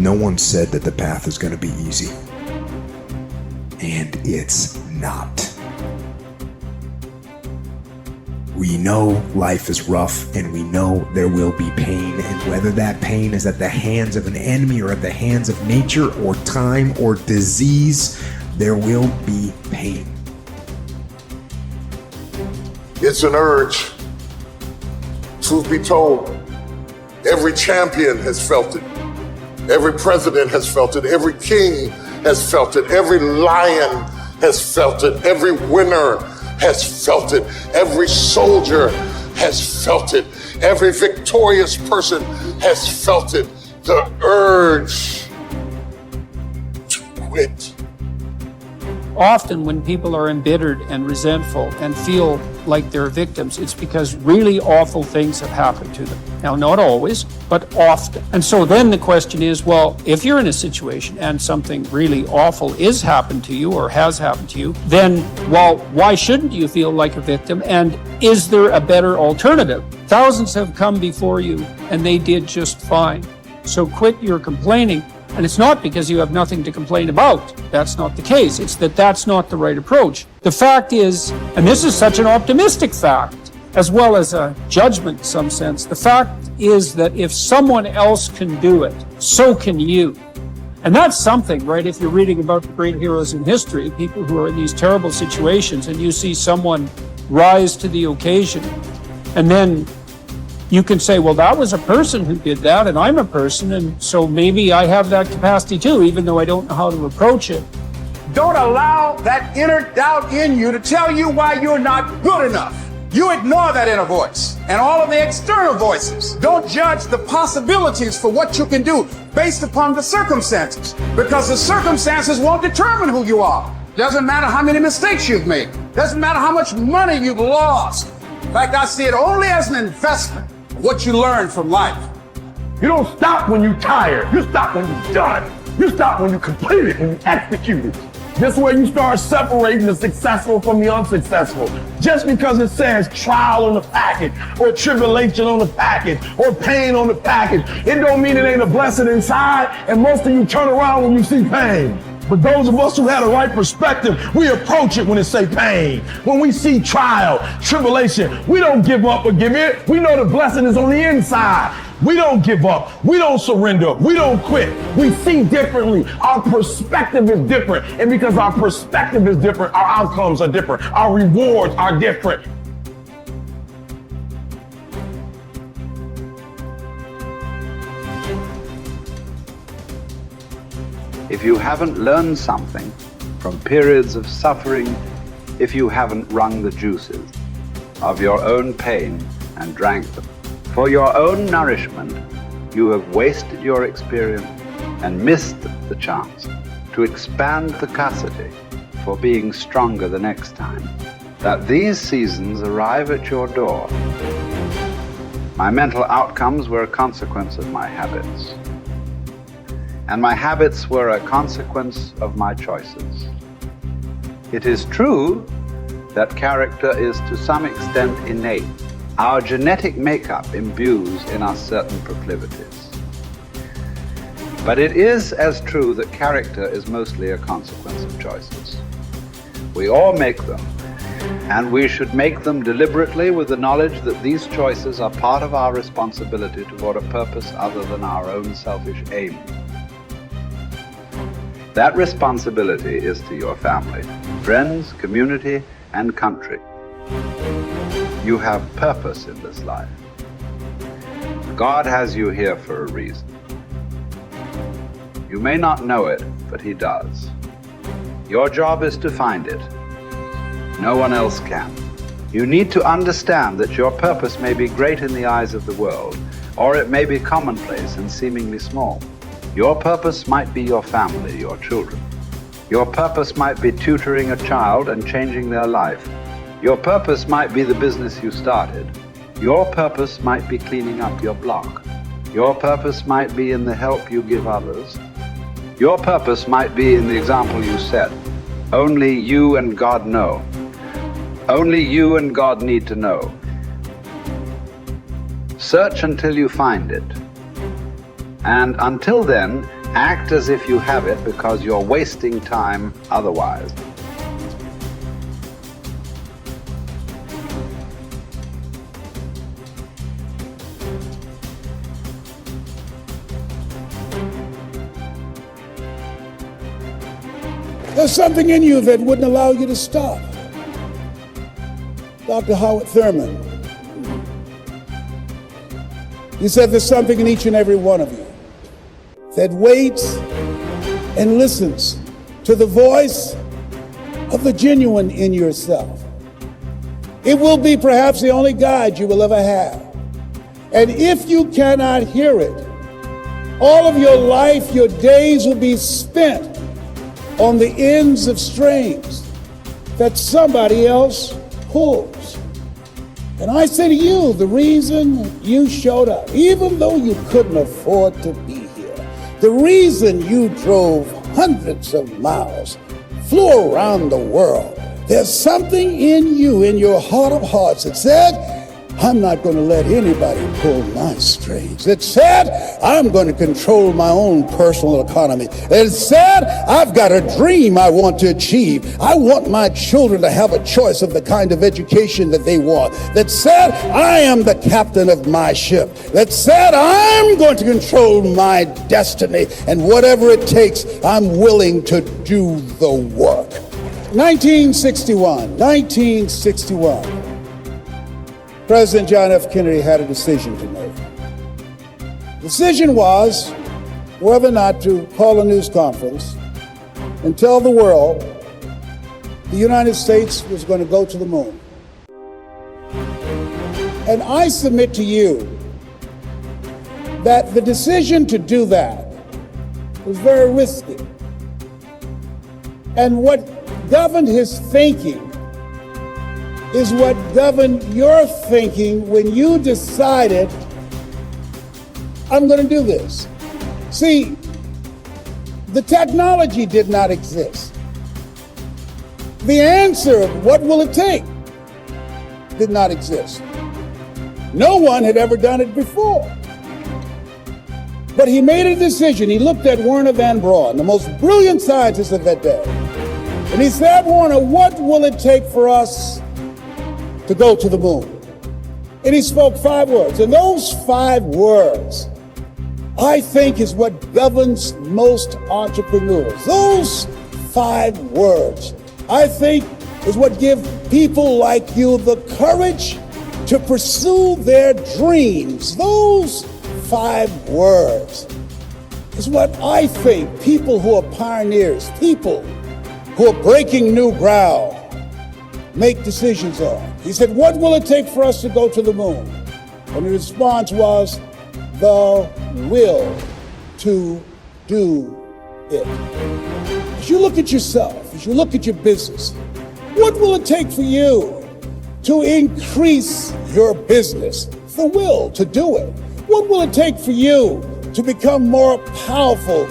No one said that the path is going to be easy. And it's not. We know life is rough, and we know there will be pain, and whether that pain is at the hands of an enemy or at the hands of nature or time or disease, there will be pain. It's an urge. Truth be told, every champion has felt it. Every president has felt it. Every king has felt it. Every lion has felt it. Every winner has felt it. Every soldier has felt it. Every victorious person has felt it. The urge to quit. Often when people are embittered and resentful and feel like they're victims, it's because really awful things have happened to them. Now, not always, but often. And so then the question is, well, if you're in a situation and something really awful is happened to you or has happened to you, then, well, why shouldn't you feel like a victim? And is there a better alternative? Thousands have come before you and they did just fine. So quit your complaining. And it's not because you have nothing to complain about. That's not the case. It's that that's not the right approach. The fact is, and this is such an optimistic fact, as well as a judgment in some sense, the fact is that if someone else can do it, so can you. And that's something, right? If you're reading about the great heroes in history, people who are in these terrible situations, and you see someone rise to the occasion, and then you can say, well, that was a person who did that, and I'm a person, and so maybe I have that capacity too, even though I don't know how to approach it. Don't allow that inner doubt in you to tell you why you're not good enough. You ignore that inner voice and all of the external voices. Don't judge the possibilities for what you can do based upon the circumstances, because the circumstances won't determine who you are. Doesn't matter how many mistakes you've made. Doesn't matter how much money you've lost. In fact, I see it only as an investment. What you learn from life. You don't stop when you're tired. You stop when you're done. You stop when you complete it, when you execute it. This way you start separating the successful from the unsuccessful. Just because it says trial on the package, or tribulation on the package, or pain on the package, it don't mean it ain't a blessing inside, and most of you turn around when you see pain. But those of us who had a right perspective, we approach it when it say pain. When we see trial, tribulation, we don't give up or give in. We know the blessing is on the inside. We don't give up. We don't surrender. We don't quit. We see differently. Our perspective is different. And because our perspective is different, our outcomes are different. Our rewards are different. If you haven't learned something from periods of suffering, if you haven't wrung the juices of your own pain and drank them, for your own nourishment, you have wasted your experience and missed the chance to expand the capacity for being stronger the next time. That these seasons arrive at your door. My mental outcomes were a consequence of my habits. And my habits were a consequence of my choices. It is true that character is to some extent innate. Our genetic makeup imbues in us certain proclivities. But it is as true that character is mostly a consequence of choices. We all make them, and we should make them deliberately with the knowledge that these choices are part of our responsibility toward a purpose other than our own selfish aim. That responsibility is to your family, friends, community, and country. You have purpose in this life. God has you here for a reason. You may not know it, but He does. Your job is to find it. No one else can. You need to understand that your purpose may be great in the eyes of the world, or it may be commonplace and seemingly small. Your purpose might be your family, your children. Your purpose might be tutoring a child and changing their life. Your purpose might be the business you started. Your purpose might be cleaning up your block. Your purpose might be in the help you give others. Your purpose might be in the example you set. Only you and God know. Only you and God need to know. Search until you find it. And until then, Act as if you have it because you're wasting time otherwise. There's something in you that wouldn't allow you to stop. Dr. Howard Thurman, he said there's something in each and every one of you that waits and listens to the voice of the genuine in yourself. It will be perhaps the only guide you will ever have. And if you cannot hear it, all of your life, your days will be spent on the ends of strings that somebody else pulls. And I say to you, the reason you showed up, even though you couldn't afford to be here, the reason you drove hundreds of miles, flew around the world, there's something in you, in your heart of hearts, that said, I'm not going to let anybody pull my strings. It said, I'm going to control my own personal economy. It said, I've got a dream I want to achieve. I want my children to have a choice of the kind of education that they want. That said, I am the captain of my ship. That said, I'm going to control my destiny. And whatever it takes, I'm willing to do the work. 1961. President John F. Kennedy had a decision to make. The decision was whether or not to call a news conference and tell the world the United States was going to go to the moon. And I submit to you that the decision to do that was very risky. And what governed his thinking is what governed your thinking when you decided, I'm going to do this. See, the technology did not exist. The answer, what will it take, did not exist. No one had ever done it before. But he made a decision. He looked at Werner von Braun, the most brilliant scientist of that day. And he said, Werner, what will it take for us to go to the moon? And he spoke 5 words. And those 5 words, I think, is what governs most entrepreneurs. Those 5 words, I think, is what give people like you the courage to pursue their dreams. Those 5 words is what I think people who are pioneers, people who are breaking new ground, make decisions on. He said, what will it take for us to go to the moon? And the response was, the will to do it. As you look at yourself, as you look at your business, what will it take for you to increase your business? The will to do it. What will it take for you to become more powerful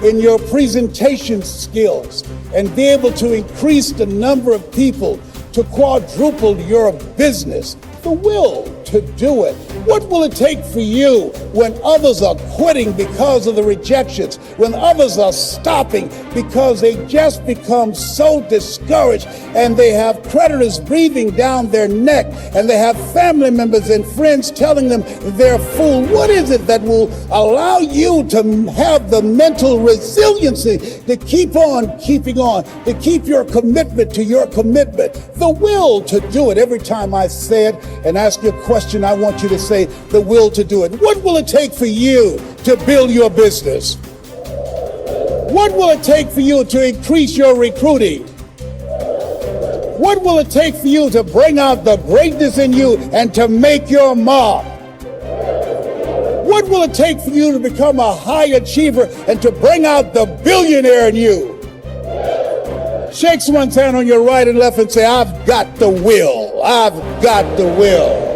in your presentation skills and be able to increase the number of people, to quadruple your business? The will to do it. What will it take for you when others are quitting because of the rejections, when others are stopping because they just become so discouraged and they have creditors breathing down their neck and they have family members and friends telling them they're a fool? What is it that will allow you to have the mental resiliency to keep on keeping on, to keep your commitment to your commitment? The will to do it. Every time I say it and ask you a question, I want you to say the will to do it. What will it take for you to build your business? What will it take for you to increase your recruiting? What will it take for you to bring out the greatness in you and to make your mark? What will it take for you to become a high achiever and to bring out the billionaire in you? Shake someone's hand on your right and left and say, I've got the will. I've got the will.